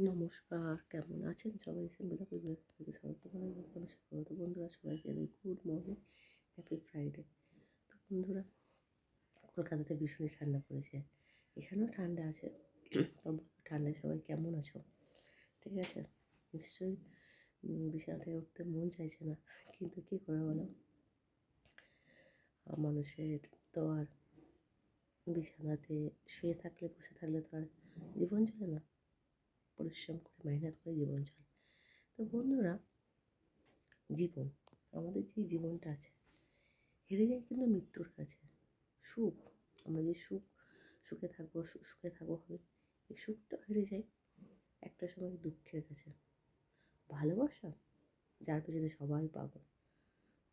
নমস্কার, কেমন আছেন সবাই? সিম্পল পরিবার থেকে স্বাগত স্বাগত বন্ধুরা, সবাইকে গুড মর্নিং, হ্যাপি ফ্রাইডে। তো বন্ধুরা, কলকাতাতে ভীষণই ঠান্ডা পড়েছে, এখানেও ঠান্ডা আছে। তো ঠান্ডায় সবাই কেমন আছো? ঠিক আছে, নিশ্চয়ই বিছানা থেকে উঠতে মন চাইছে না, কিন্তু কী করে বলো, মানুষের তো আর বিছানাতে শুয়ে থাকলে বসে থাকলে তো আর জীবন চলে না, পরিশ্রম করে মেহনত করে জীবন চলে। তো বন্ধুরা, জীবন, আমাদের যে জীবনটা আছে, হেরে যায় কিন্তু মৃত্যুর কাছে। সুখ, আমরা যে সুখে থাকবো হবে, এই সুখটা হেরে যায় একটা সময় দুঃখের কাছে। ভালোবাসা, যার পেছনে সবাই পাগল,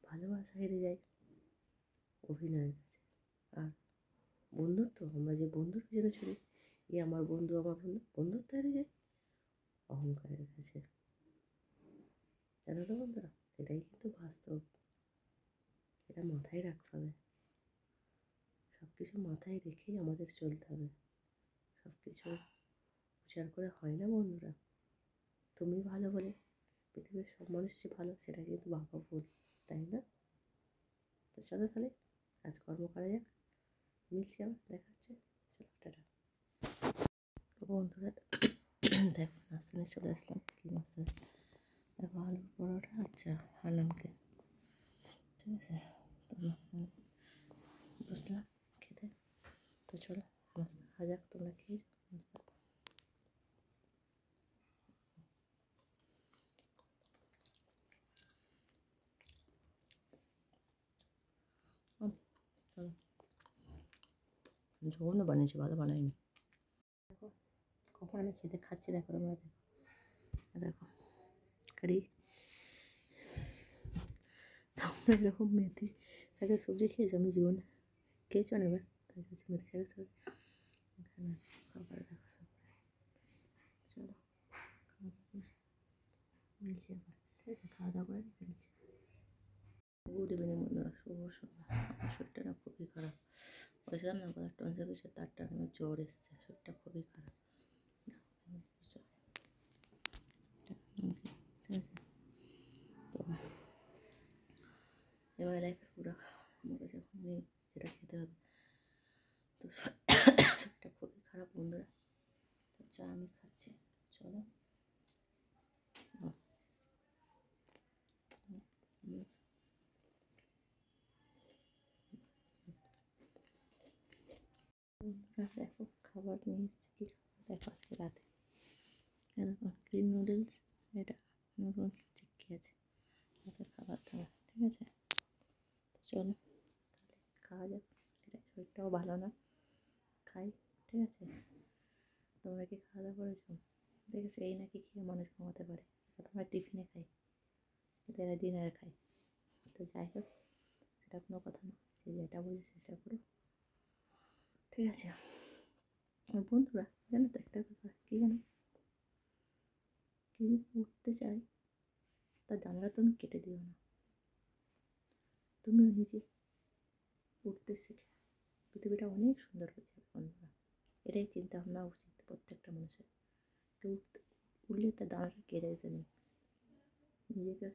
ভালোবাসা হেরে যায় অভিনয়ের কাছে। আর বন্ধুত্ব, আমরা যে বন্ধুর পেছনে ছুটি, আমার বন্ধু, বন্ধুত্ব হেরে যায় অহংকারের কাছে। জানো তো বন্ধুরা, এটাই কিন্তু বাস্তব, এটা মাথায় রাখতে হবে। সব কিছু মাথায় রেখেই আমাদের চলতে হবে। সব কিছু বিচার করে হয় না বন্ধুরা। তুমি ভালো বলে পৃথিবীর সব মানুষ যে ভালো, সেটা কিন্তু ভাবা ভুল, তাই না? তো চলো তাহলে কাজকর্ম করা যাক, মিলছি আবার, দেখা হচ্ছে, চলো টাটা। তো বন্ধুরা দেখো, নাস্তা নিয়ে চলে আসলাম। কী নাস্তা? দেখো, আলুর পরোটা, আচ্ছা আলমকে, ঠিক আছে। তো নাস্তা বুঝলাম খেতে, তো চলো নাস্তা খাওয়া যাক, তোমরা খেয়ে নাস্তা। জঘন্য বানিয়েছি, ভালো বানাইনি। দেখো কখন আমি খেতে খাচ্ছি, দেখো তোমরা, দেখো দেখো কারি। তোমরা এরকম মেথি শাকের সবজি খেয়েছো? আমি জীবনে খেয়েছো না? এবার তাই হচ্ছে মেথি শাকের সবজি এখানে খাবার, দেখো চলো মিলছি আবার, ঠিক আছে, খাওয়া দাওয়া করে মিলছি। গুড ইভিনিং বন্ধুরা, শুভ সন্ধ্যা। আমার শরীরটা না খুবই খারাপ, বলেছিলাম না গলার টনসিল হয়েছে, তারটা আমার জ্বর এসছে, শরীরটা খুবই খারাপ। ঠিক আছে, তো এবার লাইফে পুরো আমার কাছে এখন নেই, যেটা খেতে হবে। তো শরীরটা খুবই খারাপ বন্ধুরা, তো চা আমি খাচ্ছি, চলো। দেখো খাবার নিয়ে এসেছি, কী খাবার দেখো আজকে রাতে, এরকম গ্রিন নুডলস, এটা নুডলস চিক্কি আছে, রাতের খাবার দাবার, ঠিক আছে। তো চলো তাহলে খাওয়া যাক, এটা শরীরটাও ভালো না, খাই, ঠিক আছে। তোমরা কি খাওয়া দাওয়া করেছো? দেখেছো, এই নাকি খেয়ে মানুষ কমাতে পারে, তোমরা টিফিনে খাই, কিন্তু এরা ডিনারে খাই। তো যাই হোক, সেটা কোনো কথা না, যে যেটা বলছি চেষ্টা করো, ঠিক আছে। বন্ধুরা জানো তো একটা ব্যাপার, কী জানো, কেউ উঠতে চায়, তার জানলা তুমি কেটে দিও না, তুমিও নিজে উঠতে শেখে, পৃথিবীটা অনেক সুন্দর হয়ে যাবে বন্ধুরা। এটাই চিন্তা ভাবনা উচিত প্রত্যেকটা মানুষের। কেউ উঠলে তার দাঁড়াটা কেড়ে দিতে নেই, নিজেকে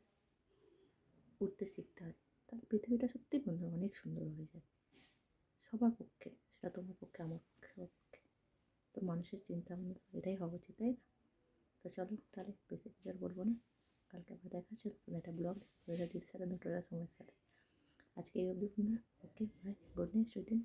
উঠতে শিখতে হয়, তাহলে পৃথিবীটা সত্যি বন্ধু অনেক সুন্দর হয়ে যায় সবার পক্ষে, সেটা তোমার পক্ষে, আমার পক্ষে, সবার পক্ষে। তো মানুষের চিন্তা ভাবনা এটাই হওয়া উচিত, তাই না? তো চলো তাহলে বেশি কিছু আর বলবো না, কালকে আবার দেখা হচ্ছে নতুন একটা ব্লগ দিদির সাথে, দুটোরা সময়ের সাথে। আজকে এই অবধি বন্ধুরা, okay bye, good night, sweet dream.